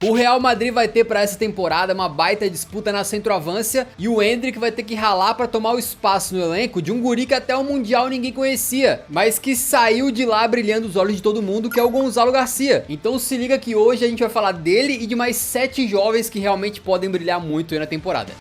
O Real Madrid vai ter para essa temporada uma baita disputa na centroavância e o Endrick vai ter que ralar para tomar o espaço no elenco de um guri que até o Mundial ninguém conhecia, mas que saiu de lá brilhando os olhos de todo mundo, que é o Gonçalo Garcia. Então se liga que hoje a gente vai falar dele e de mais 7 jovens que realmente podem brilhar muito aí na temporada.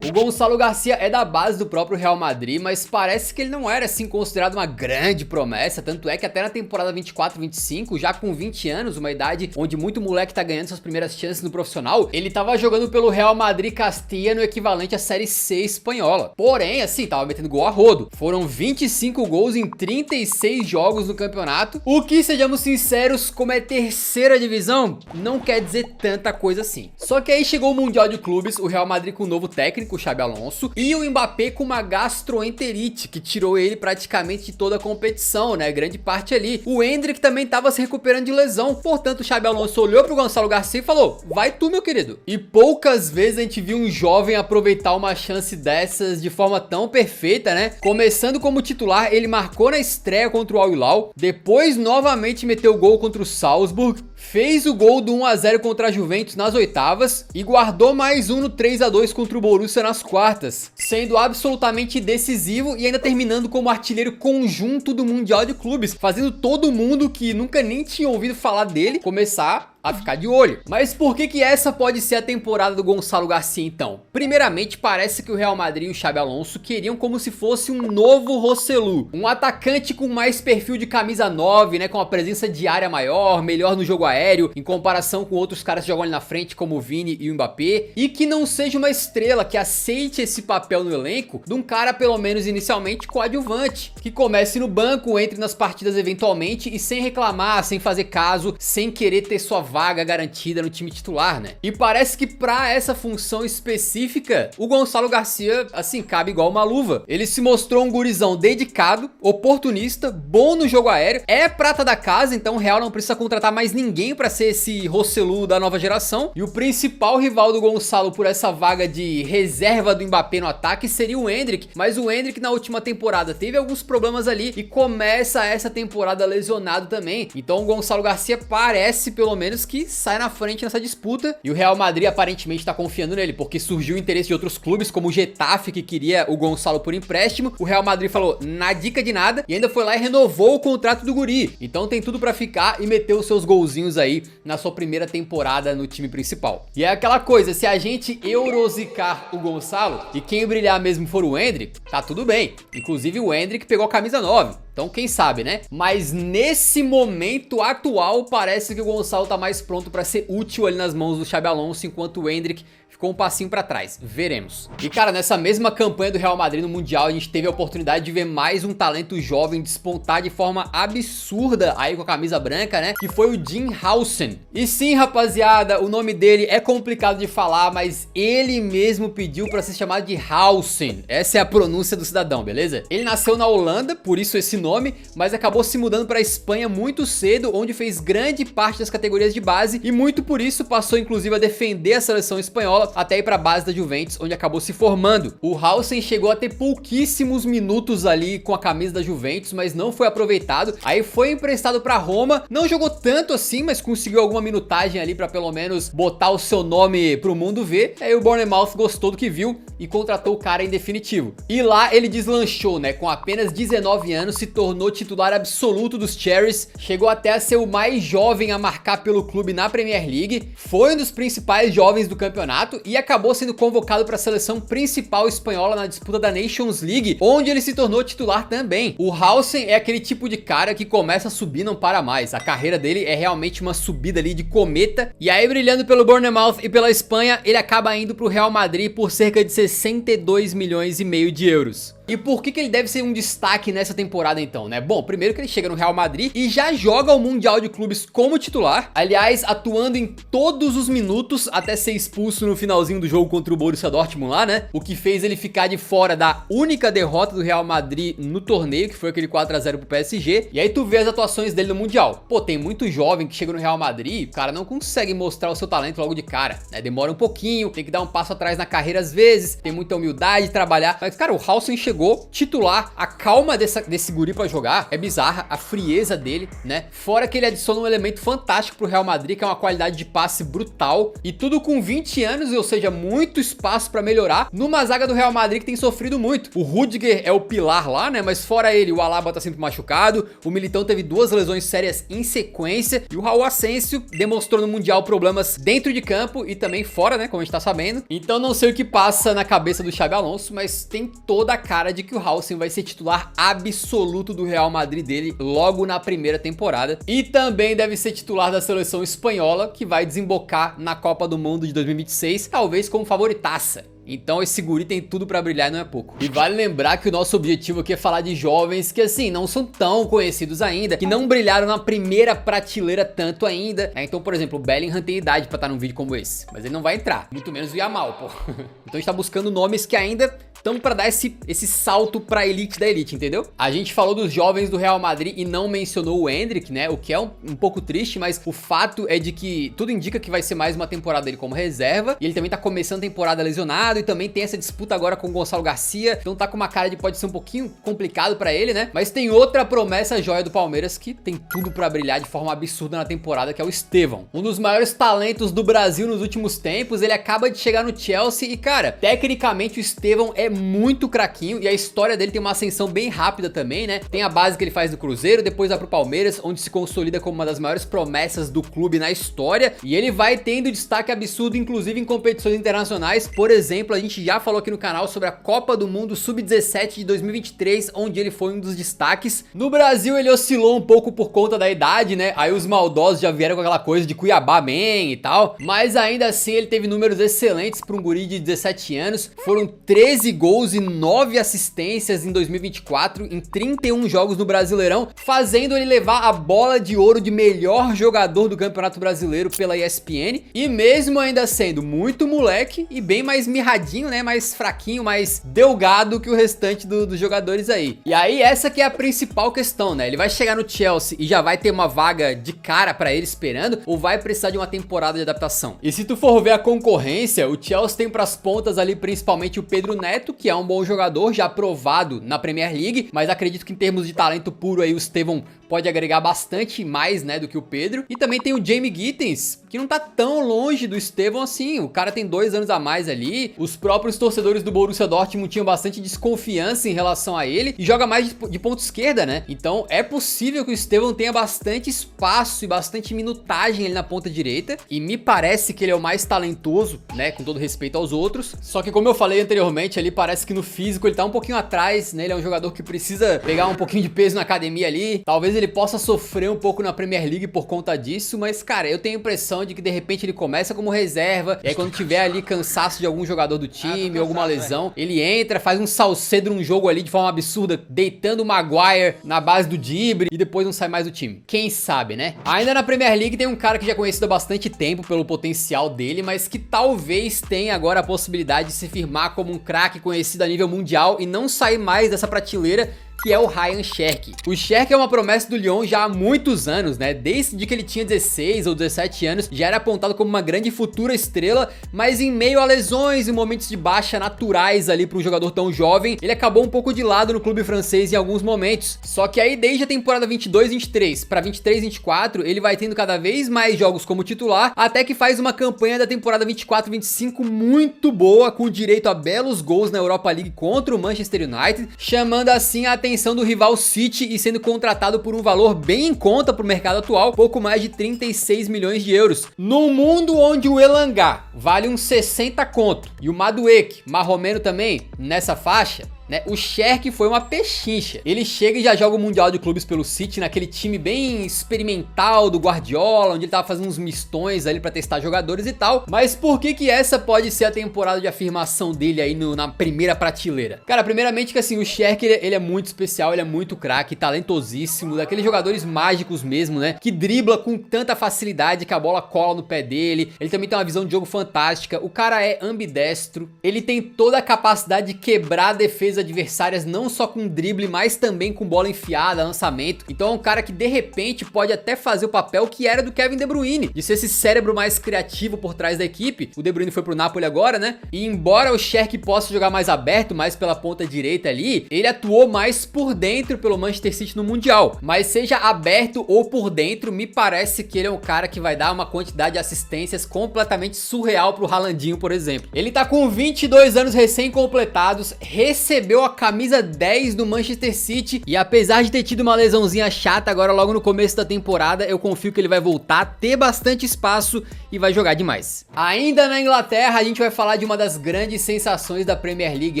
O Gonçalo Garcia é da base do próprio Real Madrid, mas parece que ele não era assim considerado uma grande promessa, tanto é que até na temporada 24-25, já com 20 anos, uma idade onde muito moleque tá ganhando suas primeiras chances no profissional, ele tava jogando pelo Real Madrid Castilla no equivalente à Série C espanhola. Porém, assim, tava metendo gol a rodo. Foram 25 gols em 36 jogos no campeonato, o que, sejamos sinceros, como é terceira divisão, não quer dizer tanta coisa assim. Só que aí chegou o Mundial de Clubes, o Real Madrid com um novo técnico, o Xabi Alonso, e o Mbappé com uma gastroenterite que tirou ele praticamente de toda a competição, né, grande parte ali. O Endrick também tava se recuperando de lesão, portanto o Xabi Alonso olhou pro Gonçalo Garcia e falou: vai tu, meu querido. E poucas vezes a gente viu um jovem aproveitar uma chance dessas de forma tão perfeita, né? Começando como titular, ele marcou na estreia contra o Al Hilal, depois novamente meteu gol contra o Salzburg, fez o gol do 1-0 contra a Juventus nas oitavas e guardou mais um no 3-2 contra o Borussia nas quartas, sendo absolutamente decisivo e ainda terminando como artilheiro conjunto do Mundial de Clubes, fazendo todo mundo que nunca nem tinha ouvido falar dele começar a ficar de olho. Mas por que essa pode ser a temporada do Gonçalo Garcia então? Primeiramente, parece que o Real Madrid e o Xabi Alonso queriam como se fosse um novo Rosselló, um atacante com mais perfil de camisa 9, né, com uma presença de área maior, melhor no jogo aéreo, em comparação com outros caras que jogam ali na frente, como o Vini e o Mbappé, e que não seja uma estrela que aceite esse papel no elenco de um cara, pelo menos inicialmente, coadjuvante, que comece no banco, entre nas partidas eventualmente e sem reclamar, sem fazer caso, sem querer ter sua vaga garantida no time titular, né? E parece que pra essa função específica, o Gonçalo Garcia, assim, cabe igual uma luva. Ele se mostrou um gurizão dedicado, oportunista, bom no jogo aéreo, é prata da casa, então o Real não precisa contratar mais ninguém pra ser esse Rosselló da nova geração. E o principal rival do Gonçalo por essa vaga de reserva do Mbappé no ataque seria o Endrick, mas o Endrick na última temporada teve alguns problemas ali e começa essa temporada lesionado também. Então o Gonçalo Garcia parece, pelo menos, que sai na frente nessa disputa, e o Real Madrid aparentemente tá confiando nele, porque surgiu o interesse de outros clubes, como o Getafe, que queria o Gonçalo por empréstimo. O Real Madrid falou na dica de nada, e ainda foi lá e renovou o contrato do guri, então tem tudo pra ficar e meter os seus golzinhos aí na sua primeira temporada no time principal. E é aquela coisa, se a gente eurosicar o Gonçalo, e quem brilhar mesmo for o Endrick, tá tudo bem. Inclusive o Endrick pegou a camisa 9, então quem sabe, né? Mas nesse momento atual, parece que o Gonçalo tá mais pronto pra ser útil ali nas mãos do Xabi Alonso, enquanto o Endrick ficou um passinho pra trás, veremos. E cara, nessa mesma campanha do Real Madrid no Mundial, a gente teve a oportunidade de ver mais um talento jovem despontar de forma absurda aí com a camisa branca, né? Que foi o Dean Howson. E sim, rapaziada, o nome dele é complicado de falar, mas ele mesmo pediu pra ser chamado de Howson. Essa é a pronúncia do cidadão, beleza? Ele nasceu na Holanda, por isso esse nome, mas acabou se mudando pra Espanha muito cedo, onde fez grande parte das categorias de base e muito por isso passou inclusive a defender a seleção espanhola até ir pra base da Juventus, onde acabou se formando. O Howson chegou a ter pouquíssimos minutos ali com a camisa da Juventus, mas não foi aproveitado. Aí foi emprestado pra Roma, não jogou tanto assim, mas conseguiu alguma minutagem ali pra pelo menos botar o seu nome pro mundo ver. Aí o Bournemouth gostou do que viu e contratou o cara em definitivo. E lá ele deslanchou, né? Com apenas 19 anos, se tornou titular absoluto dos Cherries, chegou até a ser o mais jovem a marcar pelo clube na Premier League, foi um dos principais jovens do campeonato e acabou sendo convocado para a seleção principal espanhola na disputa da Nations League, onde ele se tornou titular também. O Howson é aquele tipo de cara que começa a subir e não para mais. A carreira dele é realmente uma subida ali de cometa, e aí brilhando pelo Bournemouth e pela Espanha, ele acaba indo para o Real Madrid por cerca de 62 milhões e meio de euros. E por que ele deve ser um destaque nessa temporada então, né? Bom, primeiro que ele chega no Real Madrid e já joga o Mundial de Clubes como titular, aliás, atuando em todos os minutos até ser expulso no finalzinho do jogo contra o Borussia Dortmund lá, né? O que fez ele ficar de fora da única derrota do Real Madrid no torneio, que foi aquele 4-0 pro PSG. E aí tu vê as atuações dele no Mundial. Pô, tem muito jovem que chega no Real Madrid, o cara não consegue mostrar o seu talento logo de cara, né? Demora um pouquinho, tem que dar um passo atrás na carreira às vezes, tem muita humildade, trabalhar. Mas, cara, o Howson chegou chegou titular. A calma desse guri pra jogar é bizarra, a frieza dele, né? Fora que ele adiciona um elemento fantástico pro Real Madrid, que é uma qualidade de passe brutal. E tudo com 20 anos, ou seja, muito espaço pra melhorar numa zaga do Real Madrid que tem sofrido muito. O Rüdiger é o pilar lá, né? Mas fora ele, o Alaba tá sempre machucado. O Militão teve 2 lesões sérias em sequência. E o Raul Asensio demonstrou no Mundial problemas dentro de campo e também fora, né? Como a gente tá sabendo. Então não sei o que passa na cabeça do Xabi Alonso, mas tem toda a cara de que o Haaland vai ser titular absoluto do Real Madrid dele logo na primeira temporada. E também deve ser titular da seleção espanhola, que vai desembocar na Copa do Mundo de 2026, talvez como favoritaça. Então esse guri tem tudo pra brilhar e não é pouco. E vale lembrar que o nosso objetivo aqui é falar de jovens que assim, não são tão conhecidos ainda, que não brilharam na primeira prateleira tanto ainda, né? Então, por exemplo, o Bellingham tem idade pra estar num vídeo como esse, mas ele não vai entrar, muito menos o Yamal, pô. Então a gente tá buscando nomes que ainda estão pra dar esse salto pra elite da elite, entendeu? A gente falou dos jovens do Real Madrid e não mencionou o Endrick, né? O que é um pouco triste, mas o fato é de que tudo indica que vai ser mais uma temporada dele como reserva, e ele também tá começando a temporada lesionado, e também tem essa disputa agora com o Gonçalo Garcia, então tá com uma cara de pode ser um pouquinho complicado pra ele, né? Mas tem outra promessa joia do Palmeiras que tem tudo pra brilhar de forma absurda na temporada, que é o Estevão. Um dos maiores talentos do Brasil nos últimos tempos, ele acaba de chegar no Chelsea e, cara, tecnicamente o Estevão é muito craquinho e a história dele tem uma ascensão bem rápida também, né? Tem a base que ele faz no Cruzeiro, depois vai pro Palmeiras, onde se consolida como uma das maiores promessas do clube na história, e ele vai tendo destaque absurdo, inclusive em competições internacionais. Por exemplo, a gente já falou aqui no canal sobre a Copa do Mundo Sub-17 de 2023, onde ele foi um dos destaques. No Brasil ele oscilou um pouco por conta da idade, né? Aí os maldosos já vieram com aquela coisa de Cuiabá Man e tal, mas ainda assim ele teve números excelentes para um guri de 17 anos. Foram 13 gols e 9 assistências em 2024 em 31 jogos no Brasileirão, fazendo ele levar a bola de ouro de melhor jogador do Campeonato Brasileiro pela ESPN, e mesmo ainda sendo muito moleque e bem mais mirradinho, né, mais fraquinho, mais delgado que o restante dos jogadores aí. E aí essa que é a principal questão, né? Ele vai chegar no Chelsea e já vai ter uma vaga de cara pra ele esperando, ou vai precisar de uma temporada de adaptação? E se tu for ver a concorrência, o Chelsea tem pras pontas ali principalmente o Pedro Neto, que é um bom jogador, já aprovado na Premier League, mas acredito que em termos de talento puro aí o Estevão pode agregar bastante mais, né, do que o Pedro. E também tem o Jamie Gittens, que não tá tão longe do Estevão assim, o cara tem 2 anos a mais ali. Os próprios torcedores do Borussia Dortmund tinham bastante desconfiança em relação a ele, e joga mais de ponta esquerda, né? Então é possível que o Estevão tenha bastante espaço e bastante minutagem ali na ponta direita, e me parece que ele é o mais talentoso, né, com todo respeito aos outros. Só que como eu falei anteriormente, ali parece que no físico ele tá um pouquinho atrás, né? Ele é um jogador que precisa pegar um pouquinho de peso na academia ali. Talvez ele possa sofrer um pouco na Premier League por conta disso, mas cara, eu tenho a impressão de que de repente ele começa como reserva, e aí quando tiver ali cansaço de algum jogador do time, alguma lesão, ele entra, faz um salcedo num jogo ali de forma absurda, deitando o Maguire na base do drible, e depois não sai mais do time. Quem sabe, né? Ainda na Premier League tem um cara que já é conhecido há bastante tempo pelo potencial dele, mas que talvez tenha agora a possibilidade de se firmar como um craque conhecido a nível mundial e não sair mais dessa prateleira, que é o Ryan Cherki. O Cherki é uma promessa do Lyon já há muitos anos, né? Desde que ele tinha 16 ou 17 anos, já era apontado como uma grande futura estrela, mas em meio a lesões e momentos de baixa naturais ali para um jogador tão jovem, ele acabou um pouco de lado no clube francês em alguns momentos. Só que aí desde a temporada 22-23 para 23-24, ele vai tendo cada vez mais jogos como titular, até que faz uma campanha da temporada 24-25 muito boa, com direito a belos gols na Europa League contra o Manchester United, chamando assim a atenção do rival City e sendo contratado por um valor bem em conta para o mercado atual, pouco mais de 36 milhões de euros. No mundo onde o Elanga vale uns 60 conto e o Madueke, marromeno também, nessa faixa, né? O Cherki foi uma pechincha. Ele chega e já joga o Mundial de Clubes pelo City, naquele time bem experimental do Guardiola, onde ele tava fazendo uns mistões ali pra testar jogadores e tal. Mas por que essa pode ser a temporada de afirmação dele aí na primeira prateleira? Cara, primeiramente que assim, o Cherki ele é muito especial, ele é muito craque, talentosíssimo, daqueles jogadores mágicos mesmo, né? Que dribla com tanta facilidade que a bola cola no pé dele. Ele também tem uma visão de jogo fantástica. O cara é ambidestro, ele tem toda a capacidade de quebrar a defesa defesas adversárias não só com drible, mas também com bola enfiada, lançamento. Então é um cara que de repente pode até fazer o papel que era do Kevin De Bruyne, de ser esse cérebro mais criativo por trás da equipe. O De Bruyne foi pro Napoli agora, né? E embora o Cherki possa jogar mais aberto, mais pela ponta direita ali, ele atuou mais por dentro pelo Manchester City no Mundial. Mas seja aberto ou por dentro, me parece que ele é um cara que vai dar uma quantidade de assistências completamente surreal pro Haalandinho, por exemplo. Ele tá com 22 anos recém-completados, recebeu a camisa 10 do Manchester City e apesar de ter tido uma lesãozinha chata agora logo no começo da temporada, eu confio que ele vai voltar, ter bastante espaço e vai jogar demais. Ainda na Inglaterra, a gente vai falar de uma das grandes sensações da Premier League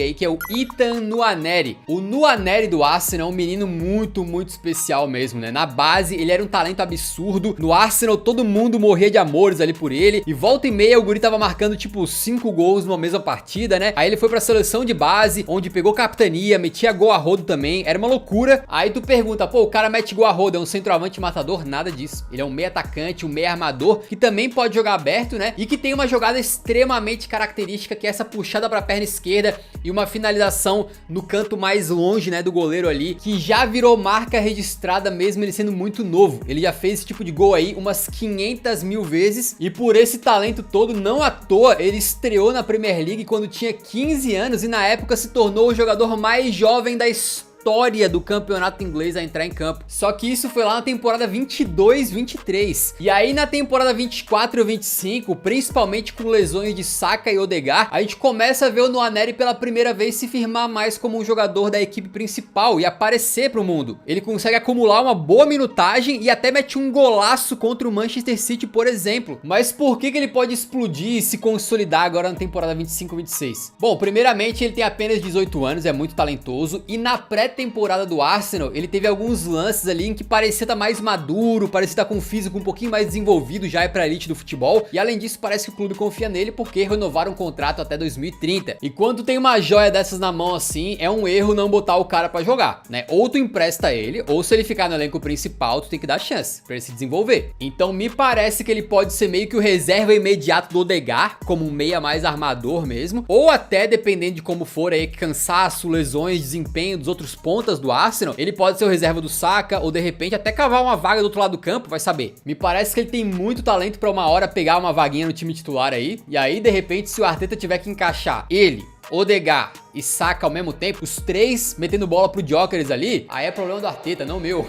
aí, que é o Ethan Nwaneri. O Nwaneri do Arsenal é um menino muito especial mesmo, né? Na base, ele era um talento absurdo. No Arsenal, todo mundo morria de amores ali por ele. E volta e meia, o guri tava marcando tipo 5 gols numa mesma partida, né? Aí ele foi pra seleção de base, onde pegou capitania, metia gol a rodo também. Era uma loucura. Aí tu pergunta, pô, o cara mete gol a rodo, é um centroavante matador? Nada disso. Ele é um meio atacante, um meio armador, que também pode jogar aberto, né? E que tem uma jogada extremamente característica, que é essa puxada pra perna esquerda e uma finalização no canto mais longe, né, do goleiro ali, que já virou marca registrada mesmo ele sendo muito novo. Ele já fez esse tipo de gol aí umas 500 mil vezes e por esse talento todo, não à toa, ele estreou na Premier League quando tinha 15 anos e na época se tornou o jogador mais jovem da história do campeonato inglês a entrar em campo. Só que isso foi lá na temporada 22-23. E aí na temporada 24 e 25, principalmente com lesões de Saka e Odegaard, a gente começa a ver o Nwaneri pela primeira vez se firmar mais como um jogador da equipe principal e aparecer pro mundo. Ele consegue acumular uma boa minutagem e até mete um golaço contra o Manchester City, por exemplo. Mas por que ele pode explodir e se consolidar agora na temporada 25-26? Bom, primeiramente ele tem apenas 18 anos, é muito talentoso e na pré-temporada do Arsenal, ele teve alguns lances ali em que parecia estar mais maduro, parecia estar com um físico um pouquinho mais desenvolvido, já é pra elite do futebol, e além disso parece que o clube confia nele porque renovaram o contrato até 2030. E quando tem uma joia dessas na mão assim, é um erro não botar o cara pra jogar, né? Ou tu empresta ele, ou se ele ficar no elenco principal, tu tem que dar chance pra ele se desenvolver. Então me parece que ele pode ser meio que o reserva imediato do Odegaard, como um meia mais armador mesmo, ou até, dependendo de como for aí, cansaço, lesões, desempenho dos outros pontas do Arsenal, ele pode ser o reserva do Saka ou de repente até cavar uma vaga do outro lado do campo, vai saber. Me parece que ele tem muito talento pra uma hora pegar uma vaguinha no time titular aí, e aí de repente se o Arteta tiver que encaixar ele, Odegaard e Saka ao mesmo tempo, os três metendo bola pro Gyökeres ali, aí é problema do Arteta, não meu.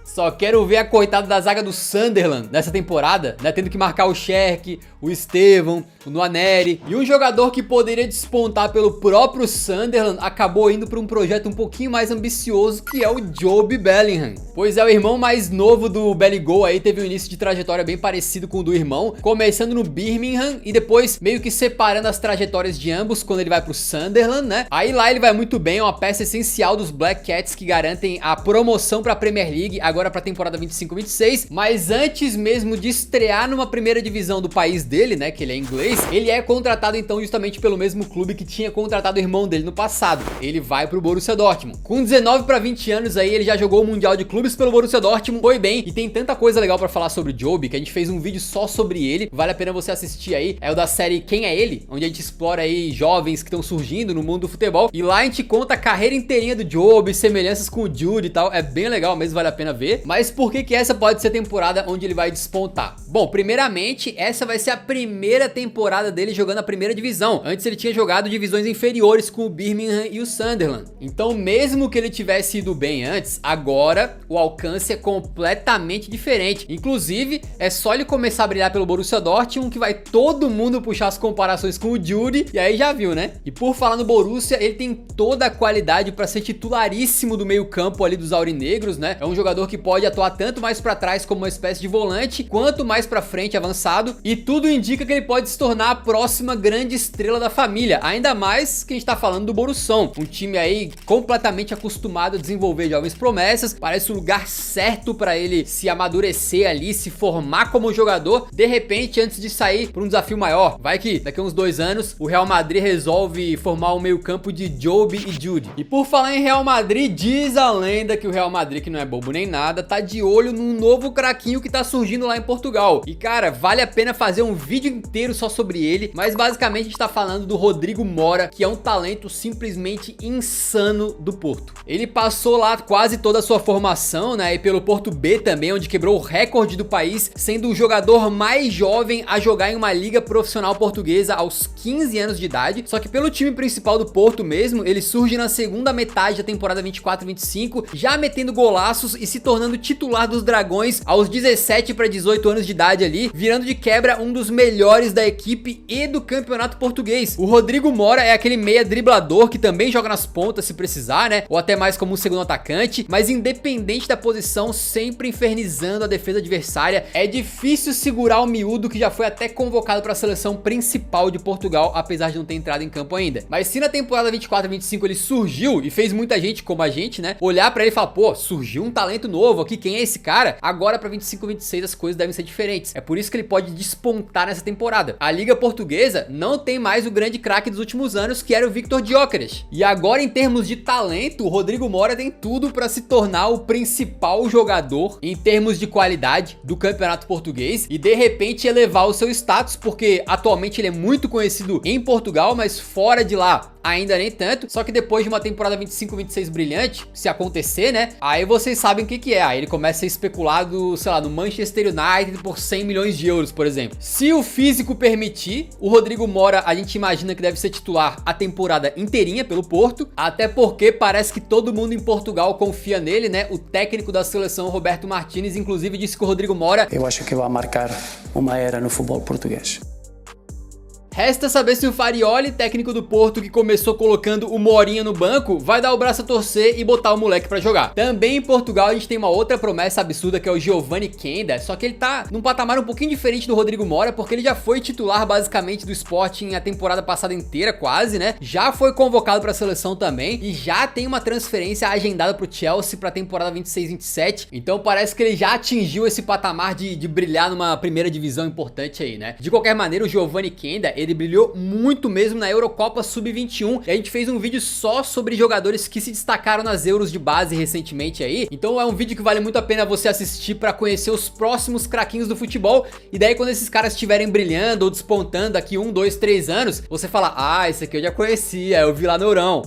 Só quero ver a coitada da zaga do Sunderland nessa temporada, né, tendo que marcar o Cherki, o Estevão, o Nwaneri, e um jogador que poderia despontar pelo próprio Sunderland acabou indo para um projeto um pouquinho mais ambicioso, que é o Jobe Bellingham. Pois é, o irmão mais novo do Belligol aí teve um início de trajetória bem parecido com o do irmão, começando no Birmingham e depois meio que separando as trajetórias de ambos quando ele vai pro Sunderland, né? Aí lá ele vai muito bem, é uma peça essencial dos Black Cats que garantem a promoção pra Premier League, agora pra temporada 25-26, mas antes mesmo de estrear numa primeira divisão do país dele, né, que ele é inglês, ele é contratado então justamente pelo mesmo clube que tinha contratado o irmão dele no passado. Ele vai pro Borussia Dortmund. Com 19 pra 20 anos aí, ele já jogou o Mundial de Clubes pelo Borussia Dortmund, foi bem, e tem tanta coisa legal pra falar sobre o Jobe, que a gente fez um vídeo só sobre ele, vale a pena você assistir aí, é o da série Quem é Ele? Onde a gente explora aí jovens que estão surgindo no mundo do futebol, e lá a gente conta a carreira inteirinha do Jobe, semelhanças com o Jude e tal, é bem legal mesmo, vale a pena ver. Mas por que essa pode ser a temporada onde ele vai despontar? Bom, primeiramente, essa vai ser a primeira temporada dele jogando a primeira divisão. Antes ele tinha jogado divisões inferiores com o Birmingham e o Sunderland. Então mesmo que ele tivesse ido bem antes, agora o alcance é completamente diferente. Inclusive, é só ele começar a brilhar pelo Borussia Dortmund que vai todo mundo puxar as comparações com o Jude, e aí já viu, né? E por falar no Borussia, ele tem toda a qualidade para ser titularíssimo do meio campo ali dos aurinegros, né? É um jogador que pode atuar tanto mais para trás como uma espécie de volante, quanto mais para frente avançado, e tudo indica que ele pode se tornar a próxima grande estrela da família, ainda mais que a gente tá falando do Borussão, um time aí completamente acostumado a desenvolver jovens promessas, parece o lugar certo para ele se amadurecer ali, se formar como jogador, de repente antes de sair para um desafio maior. Vai que daqui a uns 2 anos o Real Madrid resolve formar um meio campo campo de Jobe e Jude. E por falar em Real Madrid, diz a lenda que o Real Madrid, que não é bobo nem nada, tá de olho num novo craquinho que tá surgindo lá em Portugal. E cara, vale a pena fazer um vídeo inteiro só sobre ele, mas basicamente a gente tá falando do Rodrigo Mora, que é um talento simplesmente insano do Porto. Ele passou lá quase toda a sua formação, né, e pelo Porto B também, onde quebrou o recorde do país, sendo o jogador mais jovem a jogar em uma liga profissional portuguesa aos 15 anos de idade. Só que pelo time principal do Porto mesmo, ele surge na segunda metade da temporada 24-25, já metendo golaços e se tornando titular dos Dragões aos 17 para 18 anos de idade ali, virando de quebra um dos melhores da equipe e do campeonato português. O Rodrigo Mora é aquele meia driblador que também joga nas pontas se precisar, né, ou até mais como um segundo atacante, mas independente da posição, sempre infernizando a defesa adversária. É difícil segurar o miúdo, que já foi até convocado para a seleção principal de Portugal, apesar de não ter entrado em campo ainda. Mas se na temporada 24-25 ele surgiu e fez muita gente, como a gente, né, olhar para ele e falar, pô, surgiu um talento novo aqui, quem é esse cara? Agora para 25-26 as coisas devem ser diferentes. É por isso que ele pode despontar nessa temporada. A Liga Portuguesa não tem mais o grande craque dos últimos anos, que era o Victor Gyökeres. E agora, em termos de talento, o Rodrigo Mora tem tudo para se tornar o principal jogador em termos de qualidade do campeonato português e de repente elevar o seu status, porque atualmente ele é muito conhecido em Portugal, mas fora de lá ainda nem tanto. Só que depois de uma temporada 25-26 brilhante, se acontecer, né, aí vocês sabem o que é. Aí ele começa a ser especulado, sei lá, no Manchester United por 100 milhões de euros, por exemplo. Se o físico permitir, o Rodrigo Mora, a gente imagina que deve ser titular a temporada inteirinha pelo Porto, até porque parece que todo mundo em Portugal confia nele, né? O técnico da seleção, Roberto Martínez, inclusive disse que o Rodrigo Mora, eu acho que vai marcar uma era no futebol português. Resta saber se o Farioli, técnico do Porto, que começou colocando o Morinha no banco, vai dar o braço a torcer e botar o moleque pra jogar. Também em Portugal a gente tem uma outra promessa absurda, que é o Giovanni Kenda, só que ele tá num patamar um pouquinho diferente do Rodrigo Mora, porque ele já foi titular basicamente do Sporting a temporada passada inteira, quase, né? Já foi convocado pra seleção também e já tem uma transferência agendada pro Chelsea pra temporada 26-27, então parece que ele já atingiu esse patamar de brilhar numa primeira divisão importante aí, né? De qualquer maneira, o Giovanni Kenda, ele brilhou muito mesmo na Eurocopa Sub-21 e a gente fez um vídeo só sobre jogadores que se destacaram nas Euros de base recentemente aí, então é um vídeo que vale muito a pena você assistir para conhecer os próximos craquinhos do futebol, e daí quando esses caras estiverem brilhando ou despontando daqui 1, 2, 3 anos, você fala, ah, esse aqui eu já conhecia, eu vi lá no Eurão.